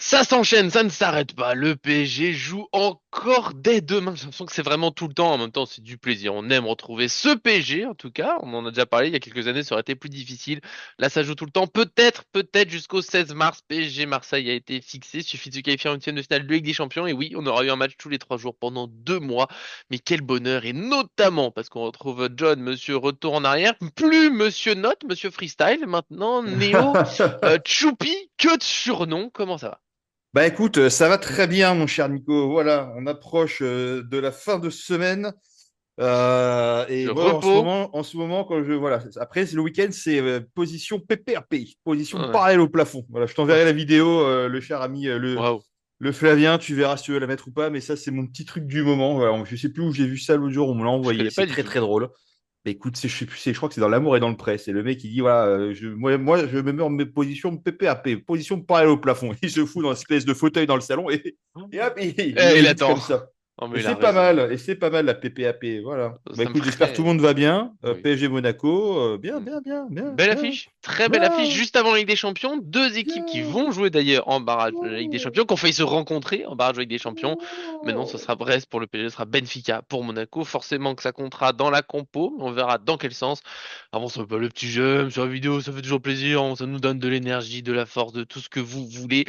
Ça s'enchaîne, ça ne s'arrête pas. Le PSG joue encore dès demain. J'ai l'impression que c'est vraiment tout le temps. En même temps, c'est du plaisir. On aime retrouver ce PSG, en tout cas. On en a déjà parlé il y a quelques années, ça aurait été plus difficile. Là, ça joue tout le temps. Peut-être jusqu'au 16 mars. PSG Marseille a été fixé. Suffit de se qualifier en huitième de finale de Ligue des Champions. Et oui, on aura eu un match tous les 3 jours pendant 2 mois. Mais quel bonheur. Et notamment parce qu'on retrouve John, monsieur retour en arrière. Plus monsieur Note, monsieur Freestyle. Maintenant, Néo, Choupi, que de surnom. Comment ça va? Bah écoute, ça va très bien, mon cher Nico. Voilà, on approche de la fin de semaine. Et Le moi, repos. en ce moment, quand je voilà, après le week-end, c'est position PPRP, position Ouais. parallèle au plafond. Voilà, je t'enverrai la vidéo, le cher ami, Waouh. le Flavien. Tu verras si tu veux la mettre ou pas. Mais ça, c'est mon petit truc du moment. Voilà, je sais plus où j'ai vu ça l'autre jour. On me l'a Je envoyé. connais C'est pas du très tout. très drôle. Bah, écoute, je sais plus, je crois que c'est dans L'amour et dans le pré. C'est le mec qui dit voilà, moi, je me mets en position PPAP, position parallèle au plafond. Il se fout dans une espèce de fauteuil dans le salon et hop, il Il médite attend. comme ça. Oh, mais il a raison. Et c'est pas mal la PPAP. Voilà. Bah Ça me écoute, j'espère que tout le ferait. monde va bien. Oui. PSG Monaco, bien, Hmm. bien, bien, bien, Belle bien, affiche. Très belle affiche. bien, Juste avant la Ligue des Champions. Deux équipes qui bien. vont jouer d'ailleurs en barrage de la Ligue des Champions, qui ont failli se rencontrer en barrage de la Ligue des Champions. Maintenant, ce sera Brest pour le PSG, ce sera Benfica pour Monaco. Forcément que ça comptera dans la compo, mais on verra dans quel sens. Ah bon, ça veut pas le petit j'aime sur la vidéo, ça fait toujours plaisir. Ça nous donne de l'énergie, de la force, de tout ce que vous voulez.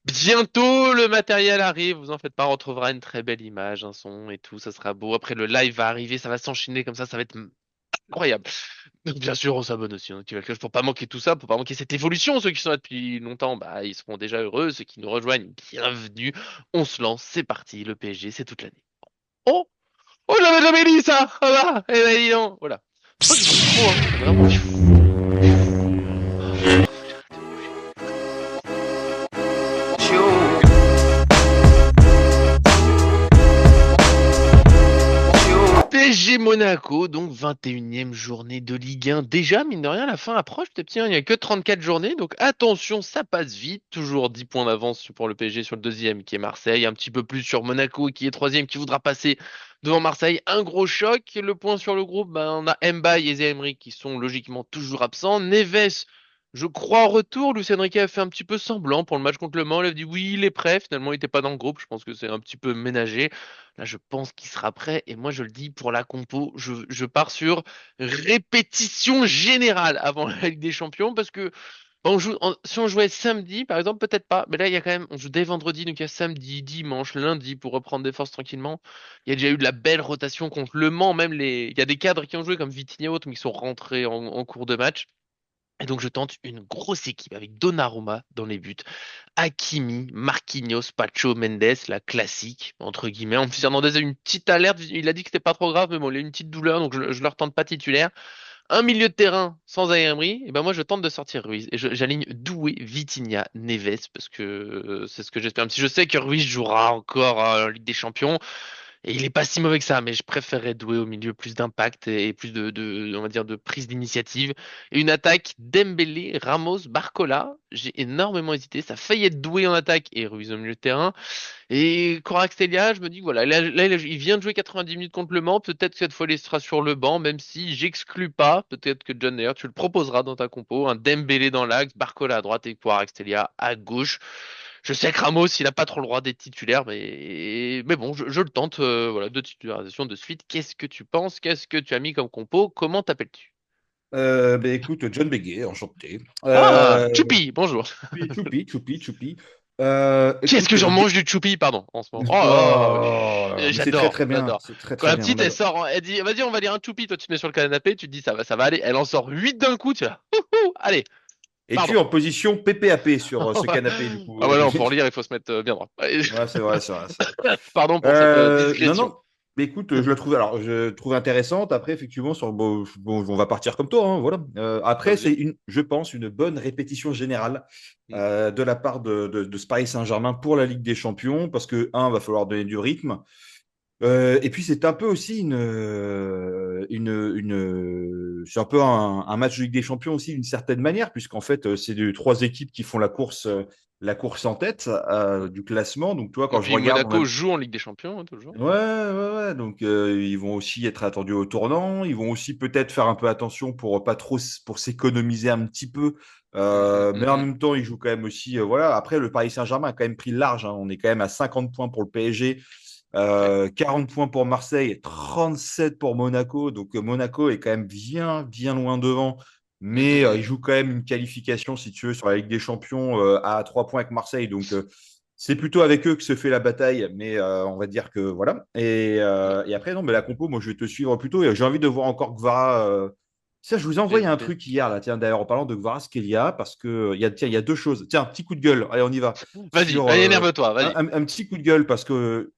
Bientôt, le matériel arrive. Vous en faites pas, on retrouvera une très belle image, un son et tout. Ça sera beau. Après, le live va arriver, ça va s'enchaîner comme ça va être incroyable. Donc, bien sûr, on s'abonne aussi hein, Active Cloche pour pas manquer tout ça, pour pas manquer cette évolution. Ceux qui sont là depuis longtemps, bah, ils seront déjà heureux. Ceux qui nous rejoignent, bienvenue. On se lance, c'est parti. Le PSG, c'est toute l'année. Oh! Oh, j'avais jamais dit ça! Ah bah, eh ben, dis donc. Voilà. Je crois que je bouge trop, hein. C'est vraiment. Ah, j'ai arrêté de bouger. PSG Monaco, donc 21e journée de Ligue 1. Déjà, mine de rien, la fin approche. Peut-être, tiens, il n'y a que 34 journées. Donc attention, ça passe vite. Toujours 10 points d'avance pour le PSG sur le deuxième, qui est Marseille. Un petit peu plus sur Monaco, qui est troisième, qui voudra passer devant Marseille. Un gros choc. Le point sur le groupe, ben, on a Mbaye et Zaïre qui sont logiquement toujours absents. Neves, je crois, en retour. Luis Enrique a fait un petit peu semblant pour le match contre le Mans. Il a dit oui, il est prêt. Finalement, il n'était pas dans le groupe. Je pense que c'est un petit peu ménagé. Là, je pense qu'il sera prêt. Et moi, je le dis pour la compo, je pars sur répétition générale avant la Ligue des Champions parce que bah, si on jouait samedi, par exemple, peut-être pas. Mais là, il y a quand même, on joue dès vendredi, donc il y a samedi, dimanche, lundi pour reprendre des forces tranquillement. Il y a déjà eu de la belle rotation contre Le Mans, même il y a des cadres qui ont joué comme Vitinha et autres, mais qui sont rentrés en cours de match. Et donc, je tente une grosse équipe avec Donnarumma dans les buts. Hakimi, Marquinhos, Pacho, Mendes, la classique, entre guillemets. En plus, Hernandez a eu une petite alerte, il a dit que c'était pas trop grave, mais bon, il a eu une petite douleur, donc je leur tente pas titulaire. Un milieu de terrain sans Zaïre Emery, et ben moi je tente de sortir Ruiz. Et j'aligne Doué, Vitinha, Neves, parce que c'est ce que j'espère. Même si je sais que Ruiz jouera encore en Ligue des Champions, et il est pas si mauvais que ça, mais je préférerais Doué au milieu, plus d'impact et plus on va dire, de prise d'initiative. Et une attaque Dembélé, Ramos, Barcola. J'ai énormément hésité. Ça a failli être Doué en attaque et Ruiz au milieu de terrain. Et Kvaratskhelia, je me dis, voilà, il vient de jouer 90 minutes contre le Mans. Peut-être que cette fois, il sera sur le banc, même si j'exclus pas. Peut-être que John, d'ailleurs, tu le proposeras dans ta compo. Un Dembélé dans l'axe, Barcola à droite et Kvaratskhelia à gauche. Je sais que Ramos, il a pas trop le droit d'être titulaire, mais bon, je le tente. Voilà, deux titularisations de suite. Qu'est-ce que tu penses? Qu'est-ce que tu as mis comme compo? Comment t'appelles-tu? Ben écoute, John Beguet, enchanté. Ah, Choupi, bonjour. Choupi, choupi, choupi. Qu'est-ce Écoute, que j'en mange du choupi, pardon, en ce moment. oh, mais c'est très J'adore, très bien, j'adore. c'est très Quand très la bien. petite, elle sort, elle dit, vas-y, on va lire un choupi, toi tu te mets sur le canapé, tu te dis, ça va aller. Elle en sort 8 d'un coup, tu vois. Allez, Es-tu pardon. en position PPAP sur ce canapé du coup? Ah ouais, non, pour lire, il faut se mettre bien droit. Ouais, c'est vrai, c'est vrai, c'est vrai. Pardon pour cette Non, digression. non. Mais écoute, je trouve intéressante. Après, effectivement, bon, on va partir comme toi, hein, voilà. Après, Vas-y. je pense, une bonne répétition générale Hmm. de la part de ce Paris Saint-Germain pour la Ligue des Champions, parce que va falloir donner du rythme. Et puis c'est un peu aussi c'est un peu un match de Ligue des Champions aussi d'une certaine manière, puisqu'en fait c'est trois équipes qui font la course en tête du classement. Donc toi, Et quand je puis regarde, Monaco joue en Ligue des Champions, hein, toujours. ouais, ouais, ouais. Donc ils vont aussi être attendus au tournant. Ils vont aussi peut-être faire un peu attention pour pas trop pour s'économiser un petit peu. Mais en Mm. même temps, ils jouent quand même aussi. Voilà. Après, le Paris Saint-Germain a quand même pris large, hein. On est quand même à 50 points pour le PSG. Ouais. 40 points pour Marseille, 37 pour Monaco. Donc Monaco est quand même bien, bien loin devant. Mais Mm. il joue quand même une qualification, si tu veux, sur la Ligue des Champions à 3 points avec Marseille. Donc c'est plutôt avec eux que se fait la bataille. Mais on va dire que voilà. Et après, non, mais la compo, moi, je vais te suivre plutôt. Et j'ai envie de voir encore Gvara. Ça, je vous ai envoyé un PSV. truc hier, là, tiens, d'ailleurs, en parlant de Gvara Skelia, parce que tiens, il y a deux choses. Tiens, un petit coup de gueule. Allez, on y va. Vas-y, Sur allez, énerve-toi, un, vas-y. un petit coup de gueule, parce que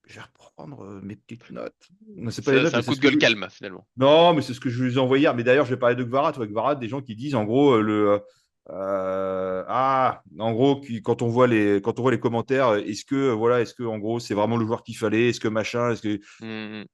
je vais reprendre mes petites notes. Non, c'est pas les notes, C'est mais un c'est coup ce de que gueule calme, finalement. Non, mais c'est ce que je vous ai envoyé hier. Mais d'ailleurs, je vais parler de Gvara. Tu vois, Gvara, des gens qui disent, en gros, en gros, quand on voit les commentaires, est-ce que, voilà, est-ce que, en gros, c'est vraiment le joueur qu'il fallait? Est-ce que machin? Est-ce que Mm.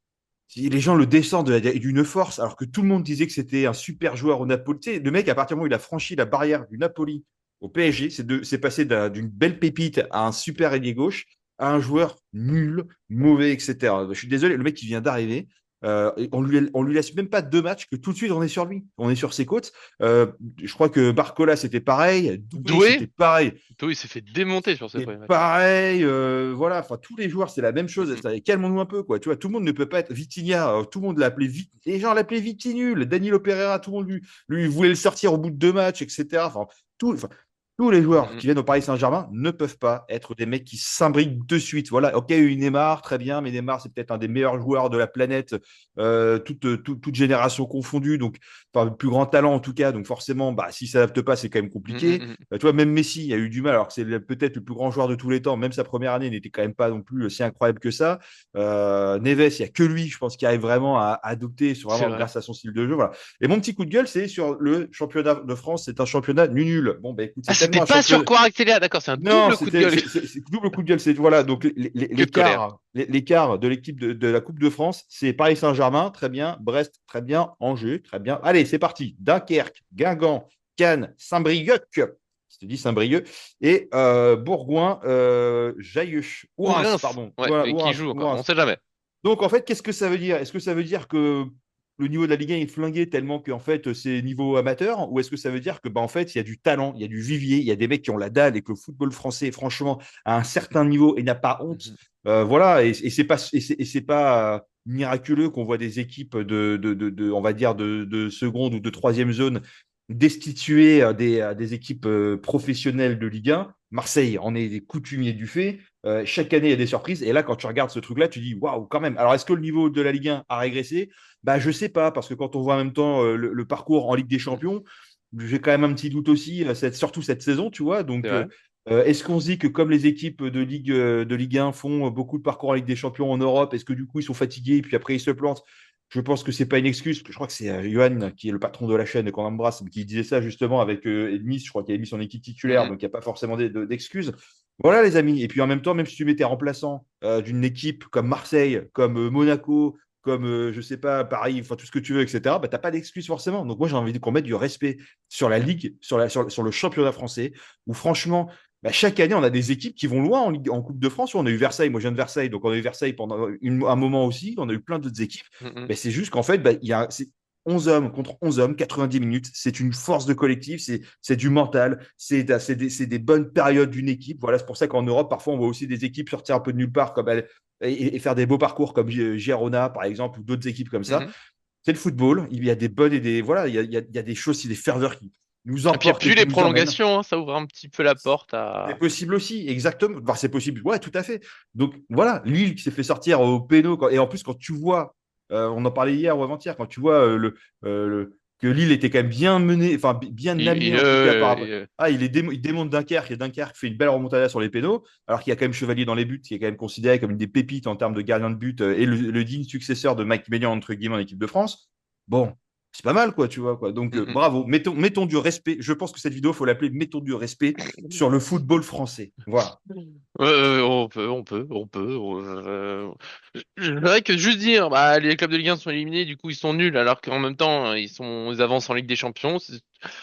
si les gens le descendent d'une force, alors que tout le monde disait que c'était un super joueur au Napoli. Tu sais, le mec, à partir du moment où il a franchi la barrière du Napoli au PSG, c'est passé d'une belle pépite à un super ailier gauche à un joueur nul, mauvais, etc. Je suis désolé, le mec qui vient d'arriver, on lui laisse même pas deux matchs que tout de suite on est sur lui, on est sur ses côtes. Je crois que Barcola c'était pareil, Doué Doué, c'était pareil. Doué, il s'est fait démonter sur ses Et premiers matchs. pareil, voilà, enfin tous les joueurs, c'est la même chose. Calmons-nous un peu, quoi. Tu vois, tout le monde ne peut pas être Vitinha. Tout le monde l'appelait les gens l'appelaient Vitinul. Danilo Pereira, tout le monde lui voulait le sortir au bout de deux matchs, etc. Enfin, tous les joueurs Mm. qui viennent au Paris Saint-Germain ne peuvent pas être des mecs qui s'imbriquent de suite. Voilà, ok, il y a eu Neymar, très bien, mais Neymar, c'est peut-être un des meilleurs joueurs de la planète, toute génération confondue, donc enfin, le plus grand talent en tout cas. Donc forcément, bah, s'il ne s'adapte pas, c'est quand même compliqué. Mm. Tu vois, même Messi a eu du mal, alors que c'est peut-être le plus grand joueur de tous les temps. Même sa première année n'était quand même pas non plus si incroyable que ça. Neves, il n'y a que lui, je pense, qui arrive vraiment à adopter C'est vraiment vrai. grâce à son style de jeu. Voilà. Et mon petit coup de gueule, c'est sur le championnat de France. C'est un championnat nul. Bon, ben écoute, Ah, c'est c'était tellement un pas sur championnat. Kvaratskhelia, d'accord, c'est un Non, double coup de gueule. c'est double coup de gueule. C'est voilà, donc Que de colère. l'écart de l'équipe de la Coupe de France, c'est Paris Saint-Germain, très bien, Brest, très bien, Angers, très bien. Allez, c'est parti. Dunkerque, Guingamp, Cannes, Saint-Brieuc, je te dis Saint-Brieuc, et Bourgoin, Jailleux, Ou Ourense, Reims. pardon, Ouais, voilà, mais qui joue encore? On Ourense. sait jamais. Donc, en fait, qu'est-ce que ça veut dire? Est-ce que ça veut dire que le niveau de la Ligue 1 est flingué tellement qu'en fait, c'est niveau amateur? Ou est-ce que ça veut dire que, bah, en fait, il y a du talent, il y a du vivier, il y a des mecs qui ont la dalle et que le football français, franchement, à un certain niveau et n'a pas honte? Mhm. Voilà, et c'est pas miraculeux qu'on voit des équipes on va dire, de seconde ou de troisième zone destituer des équipes professionnelles de Ligue 1. Marseille en est des coutumiers du fait. Chaque année, il y a des surprises. Et là, quand tu regardes ce truc-là, tu dis waouh, quand même. Alors, est-ce que le niveau de la Ligue 1 a régressé? Bah, je sais pas, parce que quand on voit en même temps le parcours en Ligue des Champions, j'ai quand même un petit doute aussi, surtout cette saison, tu vois. C'est Donc, vrai. est-ce qu'on se dit que comme les équipes de Ligue 1 font beaucoup de parcours en Ligue des Champions en Europe, est-ce que du coup ils sont fatigués et puis après ils se plantent? Je pense que c'est pas une excuse. Parce que je crois que c'est Johan qui est le patron de la chaîne et qu'on embrasse, qui disait ça justement avec Nice. Je crois qu'il a mis son équipe titulaire, Mhm. donc il n'y a pas forcément d'excuses. Voilà les amis. Et puis en même temps, même si tu mettais remplaçant d'une équipe comme Marseille, comme Monaco, comme je sais pas Paris, enfin tout ce que tu veux, etc. Bah t'as pas d'excuse forcément. Donc moi j'ai envie qu'on mette du respect sur la ligue, sur le championnat français, où franchement bah, chaque année, on a des équipes qui vont loin en Coupe de France. On a eu Versailles, moi je viens de Versailles, donc on a eu Versailles pendant un moment aussi. On a eu plein d'autres équipes. Mhm. Mais c'est juste qu'en fait, bah, c'est 11 hommes contre 11 hommes, 90 minutes. C'est une force de collectif, c'est du mental, c'est des bonnes périodes d'une équipe. Voilà, c'est pour ça qu'en Europe, parfois, on voit aussi des équipes sortir un peu de nulle part et faire des beaux parcours comme Girona, par exemple, ou d'autres équipes comme ça. Mhm. C'est le football. Il y a des bonnes et des. Voilà, il y a des choses, des ferveurs qui nous Et puis, emportent et plus qui les nous emmènent. prolongations, hein, ça ouvre un petit peu la porte C'est à. possible aussi, exactement. Enfin, c'est possible, ouais, tout à fait. Donc voilà, Lille qui s'est fait sortir au péno. Et en plus, quand tu vois, on en parlait hier ou avant-hier, quand tu vois que Lille était quand même bien mené, enfin bien amené en tout cas par rapport. Ah, il démonte Dunkerque et Dunkerque fait une belle remontada sur les pénaux, alors qu'il y a quand même Chevalier dans les buts, qui est quand même considéré comme une des pépites en termes de gardien de but et le digne successeur de Mike Maignan, entre guillemets, en équipe de France. Bon, c'est pas mal, quoi, tu vois, quoi. Donc, Mm, bravo. Mettons du respect. Je pense que cette vidéo, il faut l'appeler Mettons du respect sur le football français. Voilà. on peut. C'est vrai que juste dire, bah, les clubs de Ligue 1 sont éliminés, du coup ils sont nuls, alors qu'en même temps ils avancent en Ligue des Champions. Je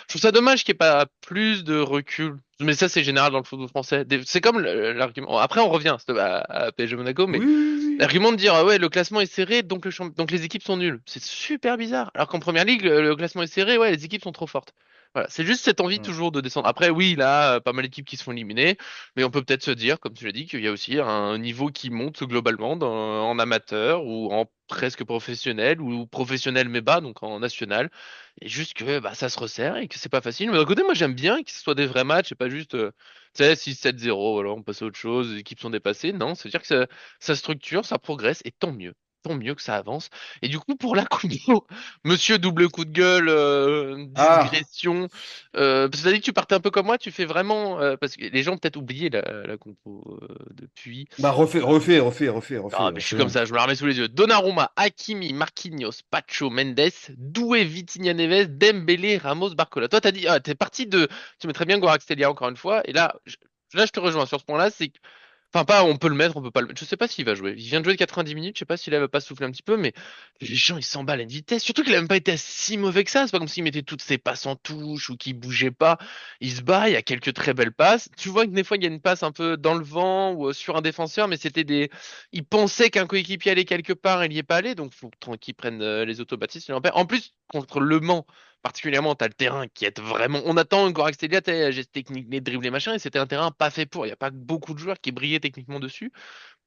trouve ça dommage qu'il n'y ait pas plus de recul. Mais ça c'est général dans le football français. C'est comme l'argument. Après on revient à PSG Monaco, mais Oui, oui, oui. l'argument de dire ouais le classement est serré, donc donc les équipes sont nulles. C'est super bizarre. Alors qu'en première ligue le classement est serré, ouais les équipes sont trop fortes. Voilà, c'est juste cette envie Oui. toujours de descendre. Après oui là pas mal d'équipes qui se font éliminer. Mais on peut peut-être se dire, comme tu l'as dit, qu'il y a aussi un niveau qui monte globalement en amateur ou en presque professionnel ou professionnel mais bas, donc en national. Et juste que bah, ça se resserre et que c'est pas facile. Mais d'un côté, moi j'aime bien que ce soit des vrais matchs et pas juste, tu sais, 6-7-0, voilà, on passe à autre chose, les équipes sont dépassées. Non, c'est-à-dire que ça structure, ça progresse et tant mieux. Tant mieux que ça avance. Et du coup, pour la compo, monsieur double coup de gueule, Ah, digression, parce que t'as dit que tu partais un peu comme moi, tu fais vraiment parce que les gens ont peut-être oublié la compo depuis. bah refais, Ah, mais je suis comme sinon. ça, je me la remets sous les yeux. Donnarumma, Hakimi, Marquinhos, Pacho, Mendes, Doué, Vitinha Neves, Dembélé, Ramos, Barcola. Toi, t'as dit, t'es parti de, tu mettrais bien Kvaratskhelia encore une fois, et là, je te rejoins sur ce point-là, c'est enfin, pas, on peut le mettre, on peut pas le mettre. Je sais pas s'il va jouer. Il vient de jouer de 90 minutes, je sais pas s'il va pas souffler un petit peu, mais les gens, ils s'emballent à une vitesse. Surtout qu'il a même pas été si mauvais que ça. C'est pas comme s'il mettait toutes ses passes en touche ou qu'il bougeait pas. Il se bat, il y a quelques très belles passes. Tu vois que des fois, il y a une passe un peu dans le vent ou sur un défenseur, mais c'était il pensait qu'un coéquipier allait quelque part, il n'y est pas allé, donc faut qu'il prenne les automatismes. En plus, contre Le Mans, particulièrement, t'as le terrain qui est vraiment. On attend encore Axelia, t'as geste technique, les dribbles et machin, et c'était un terrain pas fait pour. Il n'y a pas beaucoup de joueurs qui brillaient techniquement dessus.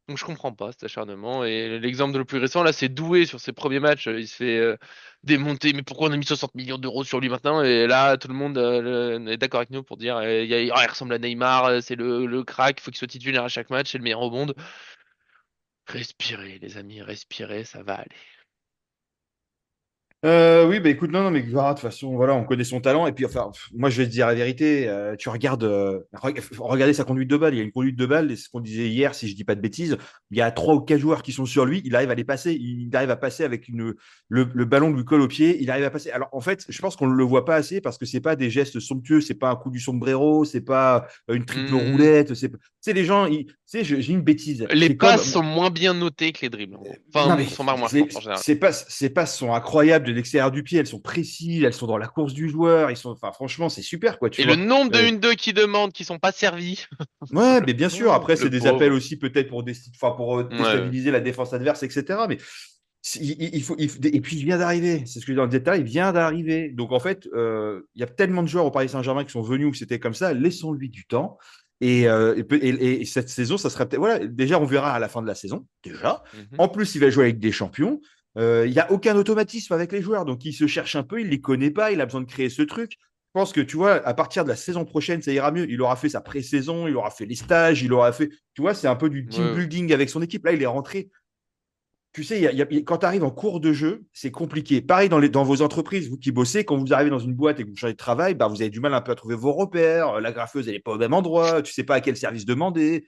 Donc je comprends pas cet acharnement. Et l'exemple le plus récent, là, c'est Doué sur ses premiers matchs. Il se fait démonter. Mais pourquoi on a mis 60 millions d'euros sur lui maintenant? Et là, tout le monde est d'accord avec nous pour dire il ressemble à Neymar, c'est le crack, il faut qu'il soit titulaire à chaque match, c'est le meilleur au monde. Respirez, les amis, respirez, ça va aller. Oui, bah écoute, non, non, mais Guevara, de toute façon, voilà, on connaît son talent. Et puis, enfin, moi, je vais te dire la vérité. Tu regardes, regardez sa conduite de balle. Il y a une conduite de balle, et ce qu'on disait hier, si je dis pas de bêtises, il y a trois ou quatre joueurs qui sont sur lui. Il arrive à les passer. Il arrive à passer avec le ballon lui colle au pied. Il arrive à passer. Alors, en fait, je pense qu'on ne le voit pas assez parce que c'est pas des gestes somptueux. C'est pas un coup du sombrero. C'est pas une triple Hmm, roulette. Tu sais, les gens, tu sais, j'ai une bêtise. les C'est passes comme, sont moins bien notées que les dribbles, en gros. non, mais Enfin, sont moins fortes en général. ces passes sont incroyables de l'extérieur du pied, elles sont précises, elles sont dans la course du joueur, enfin, franchement, c'est super, quoi, tu Et le vois. nombre de Euh, 1-2 qui demandent, qui sont pas servis. ouais, mais bien sûr, après, c'est Le des appels pauvre. aussi peut-être enfin, pour Ouais. déstabiliser la défense adverse, etc. Mais et puis il vient d'arriver, c'est ce que je dis dans le détail, il vient d'arriver. Donc en fait, il y a tellement de joueurs au Paris Saint-Germain qui sont venus où c'était comme ça, laissons-lui du temps. Et cette saison, ça sera peut-être. Voilà, déjà, on verra à la fin de la saison, déjà. Mhm. En plus, il va jouer avec des champions. Il n'y a aucun automatisme avec les joueurs. Donc, il se cherche un peu, il ne les connaît pas, il a besoin de créer ce truc. Je pense que, tu vois, à partir de la saison prochaine, ça ira mieux. Il aura fait sa pré-saison, il aura fait les stages, il aura fait. Tu vois, c'est un peu du team Ouais. building avec son équipe. Là, il est rentré tu sais, quand tu arrives en cours de jeu, c'est compliqué. Pareil dans vos entreprises, vous qui bossez, quand vous arrivez dans une boîte et que vous changez de travail, bah, vous avez du mal un peu à trouver vos repères. La graffeuse, elle n'est pas au même endroit. Tu sais pas à quel service demander.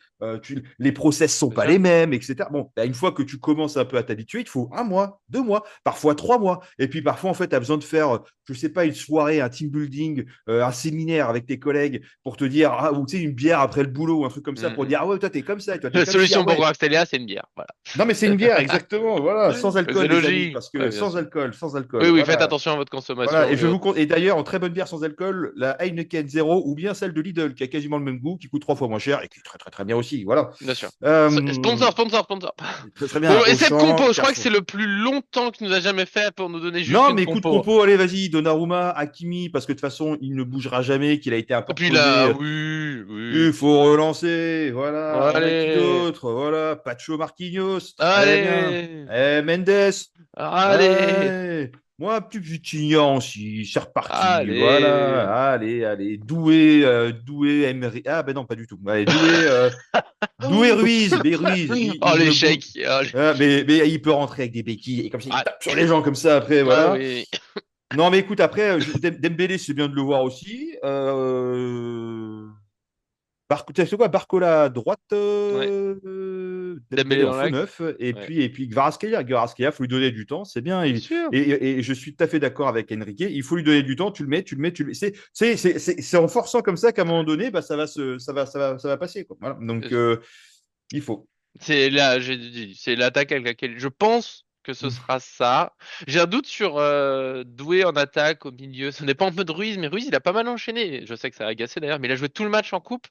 Les process sont C'est pas ça. les mêmes, etc. Bon, bah, une fois que tu commences un peu à t'habituer, il te faut un mois, 2 mois, parfois 3 mois. Et puis parfois, en fait, tu as besoin de faire, je sais pas, une soirée, un team building, un séminaire avec tes collègues pour te dire, ou tu sais, une bière après le boulot ou un truc comme ça pour Mhm. dire, ah ouais, toi, t'es comme ça, toi, t'es La comme ci, ah solution pour ouais, Coraxtelia, c'est une bière. Voilà. non, mais c'est une bière, exactement. Voilà, sans C'est alcool, les amis, logique. parce Ouais, que bien sans sûr. alcool, sans alcool. Oui, oui, faites Voilà. attention à votre Voilà. consommation Et et autres. et d'ailleurs, en très bonne bière sans alcool, la Heineken Zero ou bien celle de Lidl qui a quasiment le même goût, qui coûte 3 fois moins cher et qui est très très très bien aussi. Voilà. Bien sûr. Euh, Sponsor, sponsor, sponsor. Très très Bon, bien. et cette Auchan, compo, je crois que c'est Carrefour. le plus longtemps que nous a jamais fait pour nous donner juste Non, une mais coup de compo. compo, allez, vas-y, Donnarumma, Hakimi, parce que de toute façon, il ne bougera jamais, qu'il a été Et puis là, importuné. oui, oui. Il faut relancer. Voilà. On a qui Allez, d'autre? Voilà. Pacho Marquinhos. Très bien. allez, Mendes. allez, Ouais. Moi, plus Vitignan aussi, c'est reparti. allez. Voilà, allez, allez. Doué, Doué, Emery. Ah, ben non, pas du tout. Allez, Doué, Doué Ruiz, mais Ruiz, Oh, il me bouge. l'échec. Oh, Mais il peut rentrer avec des béquilles et comme ça, il ah, tape sur les gens comme ça après, ah voilà. oui. Non, mais écoute, après, Dembélé, c'est bien de le voir aussi. C'est quoi, Barcola à droite Ouais. Dembélé Dembélé en dans faux l'axe. neuf, Ouais. et puis Kvaratskhelia, faut lui donner du temps, c'est bien. Bien sûr. Et je suis tout à fait d'accord avec Enrique. Il faut lui donner du temps. Tu le mets. C'est en forçant comme ça qu'à un moment donné, bah, ça va passer, quoi. Voilà. Donc, il faut. C'est là, j'ai dit, c'est l'attaque avec laquelle je pense que ce sera ça. J'ai un doute sur Doué en attaque au milieu. Ce n'est pas un peu de Ruiz, mais Ruiz il a pas mal enchaîné. Je sais que ça a agacé d'ailleurs, mais il a joué tout le match en coupe.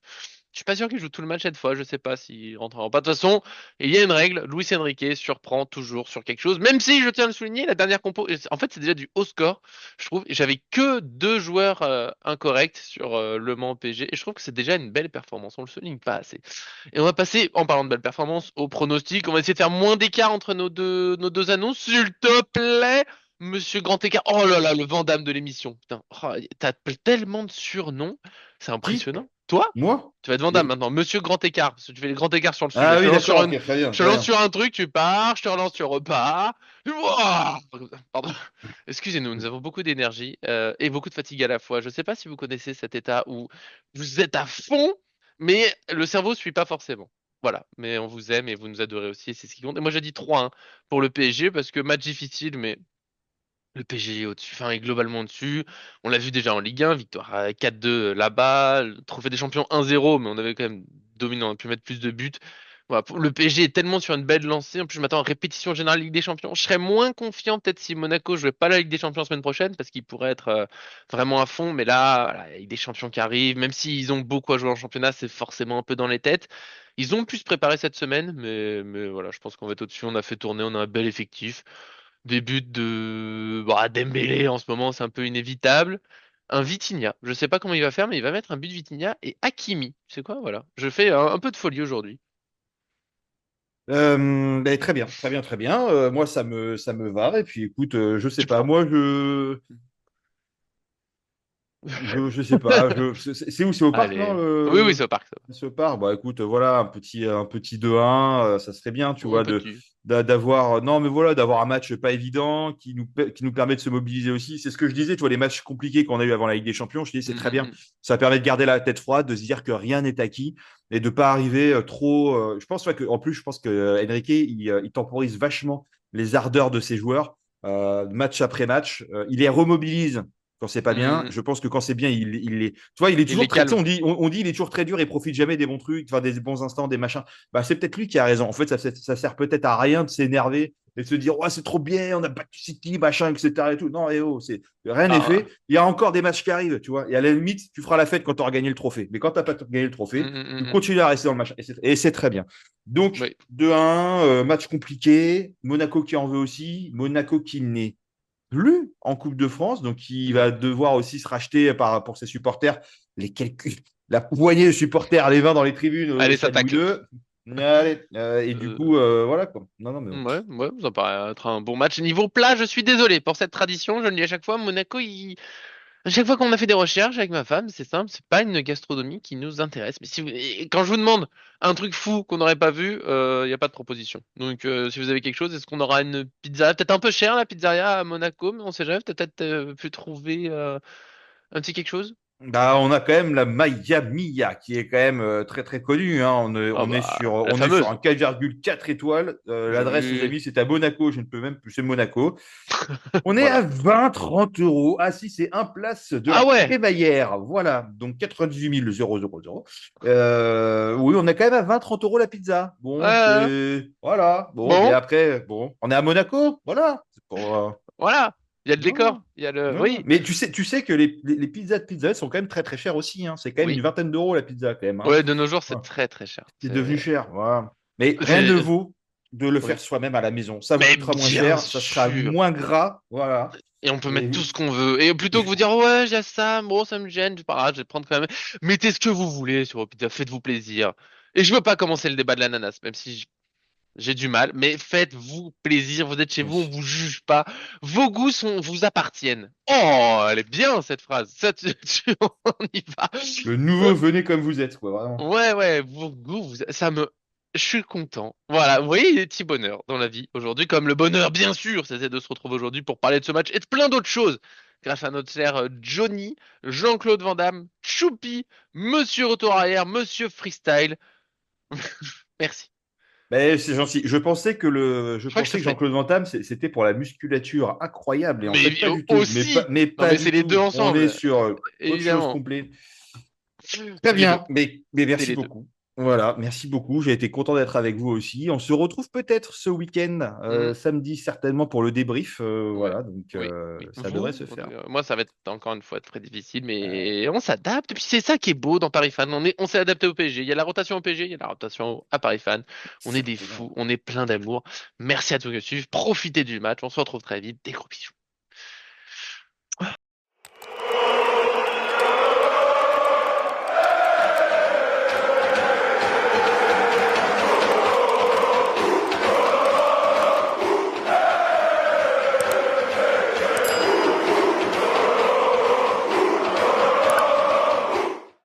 Je suis pas sûr qu'il joue tout le match cette fois. Je sais pas s'il rentrera pas. De toute façon, il y a une règle. Luis Enrique surprend toujours sur quelque chose. Même si je tiens à le souligner, la dernière compo, en fait, c'est déjà du haut score. Je trouve. J'avais que deux joueurs incorrects sur Le Mans PSG, et je trouve que c'est déjà une belle performance. On le souligne pas assez. Et on va passer, en parlant de belle performance, au pronostic. On va essayer de faire moins d'écart entre nos deux annonces. S'il te plaît, Monsieur Grand Écart. Oh là là, le Vandame de l'émission. Putain, oh, t'as tellement de surnoms. C'est Qui? impressionnant. Toi? Moi? Tu vas être Vandame Mais... maintenant. Monsieur Grand Écart. Parce que tu fais les grands écarts sur le sujet. Ah Je te oui, lance d'accord, sur ok, une, très bien, je te très lance bien. sur un truc, tu pars. Je te relance, tu repars. Ouah. Pardon. Excusez-nous, nous avons beaucoup d'énergie et beaucoup de fatigue à la fois. Je ne sais pas si vous connaissez cet état où vous êtes à fond, mais le cerveau suit pas forcément. Voilà, mais on vous aime et vous nous adorez aussi, et c'est ce qui compte. Et moi j'ai dit 3-1 pour le PSG parce que match difficile, mais le PSG est au-dessus, enfin est globalement au-dessus. On l'a vu déjà en Ligue 1, victoire à 4-2 là-bas, le trophée des champions 1-0, mais on avait quand même dominé, on a pu mettre plus de buts. Voilà, le PSG est tellement sur une belle lancée. En plus, je m'attends à répétition générale Ligue des Champions. Je serais moins confiant peut-être si Monaco jouait pas la Ligue des Champions la semaine prochaine parce qu'ils pourraient être vraiment à fond. Mais là, voilà, il y a Ligue des Champions qui arrivent. Même s'ils ont beaucoup à jouer en championnat, c'est forcément un peu dans les têtes. Ils ont pu se préparer cette semaine, mais voilà, je pense qu'on va être au-dessus. On a fait tourner, on a un bel effectif. Des buts de Dembélé en ce moment, c'est un peu inévitable. Un Vitinha, je sais pas comment il va faire, mais il va mettre un but de Vitinha et Hakimi. C'est quoi, voilà. Je fais un peu de folie aujourd'hui. Ben, très bien, très bien, très bien. Moi, ça me va. Et puis, écoute, je sais Tu pas. prends. Moi, je sais pas. C'est où? C'est au parc, non? Allez. Oui, oui, c'est au parc, ça. C'est au parc. Bah, écoute, voilà, un petit 2-1, ça serait bien, tu On vois, peut tu. d'avoir, non, mais voilà, d'avoir un match pas évident qui nous permet de se mobiliser aussi. C'est ce que je disais, tu vois, les matchs compliqués qu'on a eu avant la Ligue des Champions. Je dis, c'est Mm, très mm, bien. mm. Ça permet de garder la tête froide, de se dire que rien n'est acquis et de pas arriver trop. Je pense, ouais, en plus, je pense que Enrique, il temporise vachement les ardeurs de ses joueurs, match après match. Il les remobilise quand c'est pas Mm, bien. mm, mm. Je pense que quand c'est bien, tu vois, il est Il toujours est très, tu sais, calme. on dit, il est toujours très dur et profite jamais des bons trucs, enfin, des bons instants, des machins. Bah, c'est peut-être lui qui a raison. En fait, ça sert peut-être à rien de s'énerver et de se dire, ouais, c'est trop bien, on a battu City, machin, etc. et tout. Non, rien n'est fait. Ah, Il y a encore des matchs qui arrivent, tu vois. Et à la limite, tu feras la fête quand tu auras gagné le trophée. Mais quand tu n'as pas gagné le mm, trophée, mm, tu mm, mm. continues à rester dans le machin. Et c'est très bien. Donc, Oui. 2-1, match compliqué. Monaco qui en veut aussi. Monaco qui n'est plus en Coupe de France, donc il Non. va devoir aussi se racheter pour ses supporters, la poignée de supporters, les 20 dans les tribunes au Allez, ça stade Louis tacle. II. Allez, et du coup, Euh, voilà quoi. Non, non, mais bon. ouais, ouais, ça paraît être un bon match. Niveau plat, je suis désolé pour cette tradition. Je le dis à chaque fois. Monaco, à chaque fois qu'on a fait des recherches avec ma femme, c'est simple, c'est pas une gastronomie qui nous intéresse. Mais si et quand je vous demande un truc fou qu'on n'aurait pas vu, il n'y a pas de proposition. Donc, si vous avez quelque chose, est-ce qu'on aura une pizza peut-être un peu chère la pizzeria à Monaco, mais on sait jamais, peut-être pu trouver un petit quelque chose? Bah, on a quand même la Maya Mia qui est quand même très très connue, hein. On est, Ah on est bah, sur, la on est sur un fameuse. 4,4 étoiles. L'adresse, les Joli. amis, c'est à Monaco. Je ne peux même plus. C'est Monaco. On est à Voilà. 20-30 euros. Ah si, c'est un place de la Ah ouais. crémaillère. Voilà, donc 98 000. Oui, on est quand même à 20-30 euros la pizza. Bon, Ouais. c'est... Voilà. Bon, mais Bon, après, bon, on est à Monaco. Voilà. C'est pour, voilà. Il y a le voilà. décor. Il y a le. Voilà. Oui. Mais tu sais que les pizzas de pizza sont quand même très très chères aussi, hein. C'est quand même une Oui. vingtaine d'euros la pizza quand même, hein. Ouais, de nos jours, c'est Voilà. très très cher. C'est devenu cher. Voilà. Mais rien ne C'est- vaut de le faire Oui. soi-même à la maison. Ça vous Mais coûtera moins bien cher, ça sera sûr. moins gras. Voilà. Et on peut mettre tout Et ce qu'on veut. Et plutôt que vous dire, ouais, j'ai ça, bon, ça me gêne, c'est pas grave, je vais prendre quand même. Mettez ce que vous voulez sur vos pizzas, faites-vous plaisir. Et je veux pas commencer le débat de l'ananas, même si j'ai du mal, mais faites-vous plaisir, vous êtes chez vous, on oui. vous juge pas. Vos goûts vous appartiennent. Oh, elle est bien cette phrase. Ça, on y va. Le nouveau, venez comme vous êtes, quoi, vraiment. Ouais, ouais, vos goûts, je suis content. Voilà, vous voyez, il y a des petits bonheurs dans la vie aujourd'hui, comme le bonheur, bien sûr, c'était de se retrouver aujourd'hui pour parler de ce match et de plein d'autres choses. Grâce à notre cher Johnny, Jean-Claude Van Damme, Choupi, Monsieur Retour Arrière, Monsieur Freestyle. Merci. Ben, c'est gentil. Je Je crois que pensais ça que serait. Jean-Claude Van Damme, c'était pour la musculature incroyable. Et en fait, Mais pas du tout. aussi! Mais Non, pas mais du c'est les deux tout. On est ensemble, sur autre chose évidemment. complet. Très C'est les deux. bien. Mais C'est merci les deux. beaucoup. Voilà, merci beaucoup. J'ai été content d'être avec vous aussi. On se retrouve peut-être ce week-end, Hmm. samedi certainement pour le débrief. Oui, Voilà, donc oui, oui. ça devrait Vous, se faire. moi, ça va être encore une fois très difficile, Euh, mais on s'adapte. Et puis c'est ça qui est beau dans Paris Fan. On s'est adapté au PSG. Il y a la rotation au PSG, il y a la rotation à Paris Fan. On est des Exactement. fous, on est plein d'amour. Merci à tous de suivre. Profitez du match. On se retrouve très vite. Des gros bisous.